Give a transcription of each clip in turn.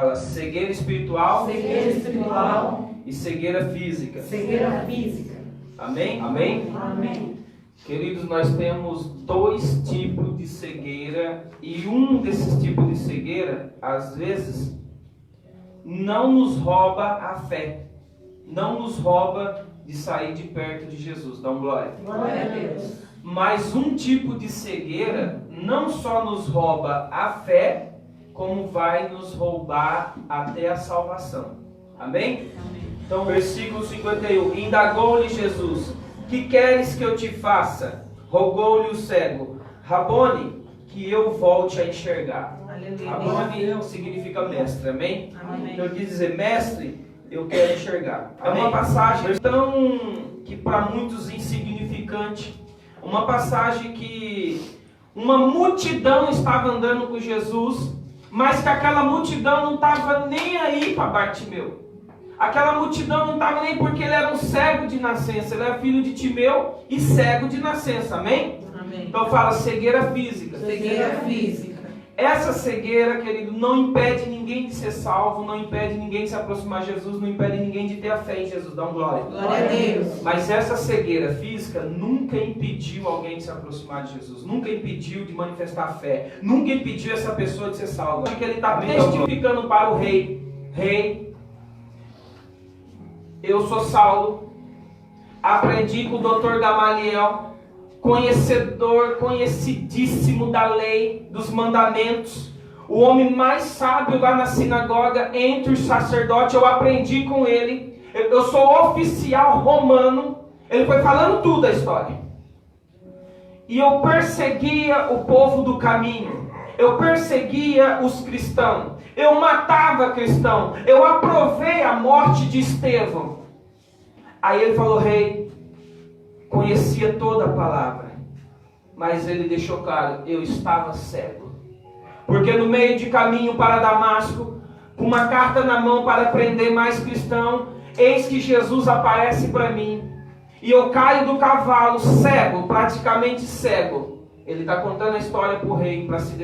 Fala cegueira espiritual, e cegueira física. Amém? Amém? Amém. Queridos, nós temos dois tipos de cegueira, e um desses tipos de cegueira, às vezes, não nos rouba a fé, não nos rouba de sair de perto de Jesus. Dá glória. Glória a Deus. Mas um tipo de cegueira não só nos rouba a fé, como vai nos roubar até a salvação. Amém? Amém. Então, versículo 51. Indagou-lhe Jesus: que queres que eu te faça? Rogou-lhe o cego: Rabone, que eu volte a enxergar. Aleluia. Rabone significa mestre, amém? Amém. Então, eu quis dizer, mestre, eu quero enxergar. É uma passagem tão, que para muitos insignificante, uma passagem que uma multidão estava andando com Jesus, mas que aquela multidão não estava nem aí para Bartimeu. Aquela multidão não estava nem porque ele era um cego de nascença, ele era filho de Timeu e cego de nascença, amém? Amém. Então fala cegueira física. Cegueira física. Essa cegueira, querido, não impede ninguém de ser salvo, não impede ninguém de se aproximar de Jesus, não impede ninguém de ter a fé em Jesus. Dá um glória. Glória a Deus. Mas essa cegueira física nunca impediu alguém de se aproximar de Jesus, nunca impediu de manifestar a fé, nunca impediu essa pessoa de ser salva. Porque ele está testificando para o rei: Rei, eu sou Saulo, aprendi com o Dr. Gamaliel, conhecedor, conhecidíssimo da lei, dos mandamentos, o homem mais sábio lá na sinagoga, entre os sacerdotes. Eu aprendi com ele, eu sou oficial romano. Ele foi falando tudo a história. E eu perseguia o povo do caminho, eu perseguia os cristãos, eu matava cristão, eu aprovei a morte de Estevão. Aí ele falou: rei, conhecia toda a palavra, mas ele deixou claro: eu estava cego. Porque no meio de caminho para Damasco, com uma carta na mão para prender mais cristão, eis que Jesus aparece para mim, e eu caio do cavalo cego, praticamente cego. Ele está contando a história para o rei, para se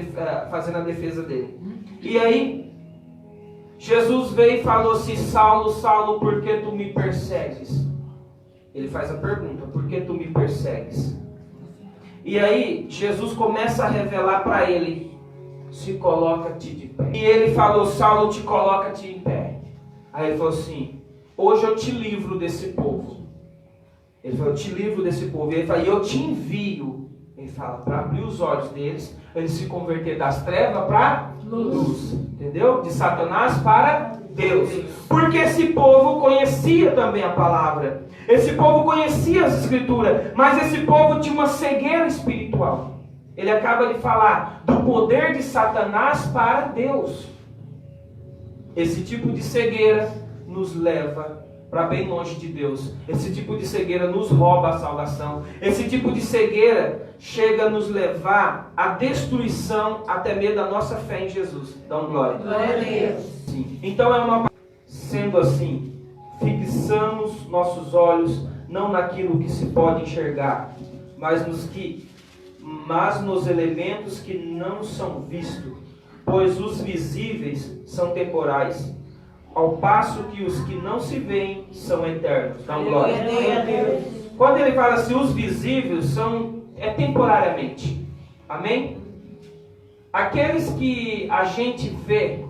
fazer a defesa dele. E aí, Jesus veio e falou assim: Saulo, Saulo, por que tu me persegues? Ele faz a pergunta: por que tu me persegues? E aí, Jesus começa a revelar para ele: se coloca-te de pé. E ele falou: Saulo, te coloca-te em pé. Aí ele falou assim: hoje eu te livro desse povo. Ele falou: eu te livro desse povo. E ele falou: eu te envio. Ele fala para abrir os olhos deles, eles se converter das trevas para luz. Entendeu? De Satanás para Deus. Porque esse povo conhecia também a palavra. Esse povo conhecia as escrituras. Mas esse povo tinha uma cegueira espiritual. Ele acaba de falar do poder de Satanás para Deus. Esse tipo de cegueira nos leva para bem longe de Deus. Esse tipo de cegueira nos rouba a salvação. Esse tipo de cegueira chega a nos levar à destruição, até mesmo da nossa fé em Jesus. Dão glória. Glória a Deus. Sim. Então é uma... Sendo assim, fixamos nossos olhos não naquilo que se pode enxergar, mas nos elementos que não são vistos, pois os visíveis são temporais, ao passo que os que não se veem são eternos. Dá glória. Glória a Deus. Quando ele fala assim, os visíveis é temporariamente. Amém? Aqueles que a gente vê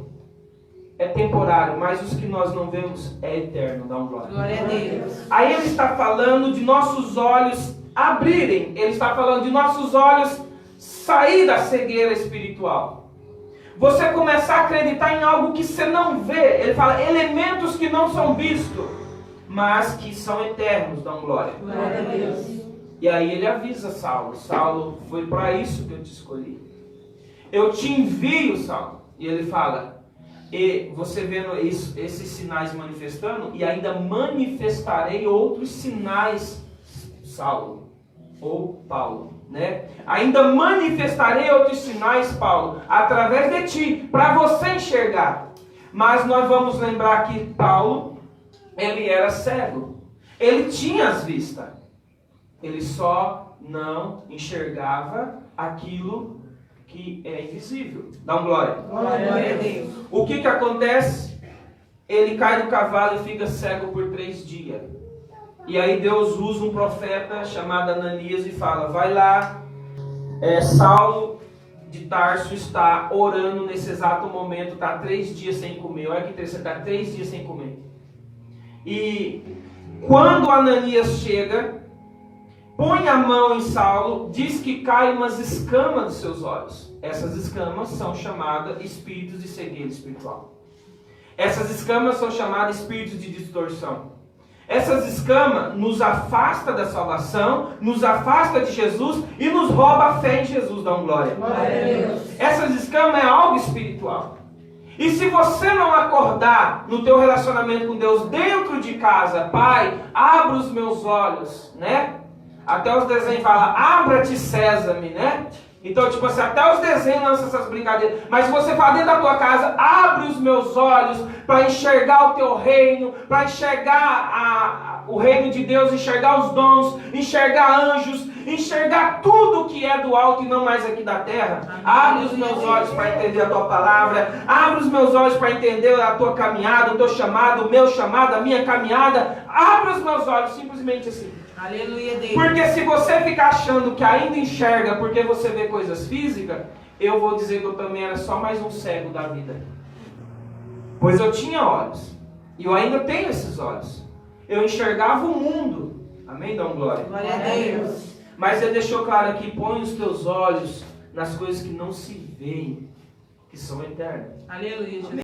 é temporário, mas os que nós não vemos é eterno. Dá glória. Glória a Deus. Aí ele está falando de nossos olhos abrirem. Ele está falando de nossos olhos sair da cegueira espiritual. Você começar a acreditar em algo que você não vê. Ele fala elementos que não são vistos, mas que são eternos. Dão glória. Glória a Deus. E aí ele avisa Saulo: Saulo, foi para isso que eu te escolhi. Eu te envio, Saulo. E ele fala: e você vendo isso, esses sinais manifestando, e ainda manifestarei outros sinais, Saulo, ou Paulo, né? Ainda manifestarei outros sinais, Paulo, através de ti, para você enxergar. Mas nós vamos lembrar que Paulo, ele era cego. Ele tinha as vistas. Ele só não enxergava aquilo que é invisível. Dá um glória. Glória a Deus. O que acontece? Ele cai do cavalo e fica cego por 3 dias. E aí Deus usa um profeta chamado Ananias e fala, vai lá, Saulo de Tarso está orando nesse exato momento, está 3 dias sem comer. Olha que interessante, está 3 dias sem comer. E quando Ananias chega, põe a mão em Saulo, diz que cai umas escamas dos seus olhos. Essas escamas são chamadas espíritos de cegueira espiritual. Essas escamas são chamadas espíritos de distorção. Essas escamas nos afasta da salvação, nos afasta de Jesus e nos rouba a fé em Jesus. Dá um glória. Glória a Deus. Essas escamas é algo espiritual. E se você não acordar no teu relacionamento com Deus dentro de casa, Pai, abra os meus olhos, né? Até os desenhos falam, abra-te sésame, né? Então, tipo assim, até os desenhos lançam essas brincadeiras. Mas se você fala dentro da tua casa, abre os meus olhos para enxergar o teu reino, para enxergar o reino de Deus, enxergar os dons, enxergar anjos, enxergar tudo que é do alto e não mais aqui da terra. Abre os meus olhos para entender a tua palavra. Abre os meus olhos para entender a tua caminhada, o teu chamado, o meu chamado, a minha caminhada. Abre os meus olhos, simplesmente assim. Aleluia, Deus. Porque se você ficar achando que ainda enxerga porque você vê coisas físicas, eu vou dizer que eu também era só mais um cego da vida. Pois eu tinha olhos. E eu ainda tenho esses olhos. Eu enxergava o mundo. Amém? Dá um glória. Glória a Deus. Mas ele deixou claro aqui, põe os teus olhos nas coisas que não se veem, que são eternas. Aleluia.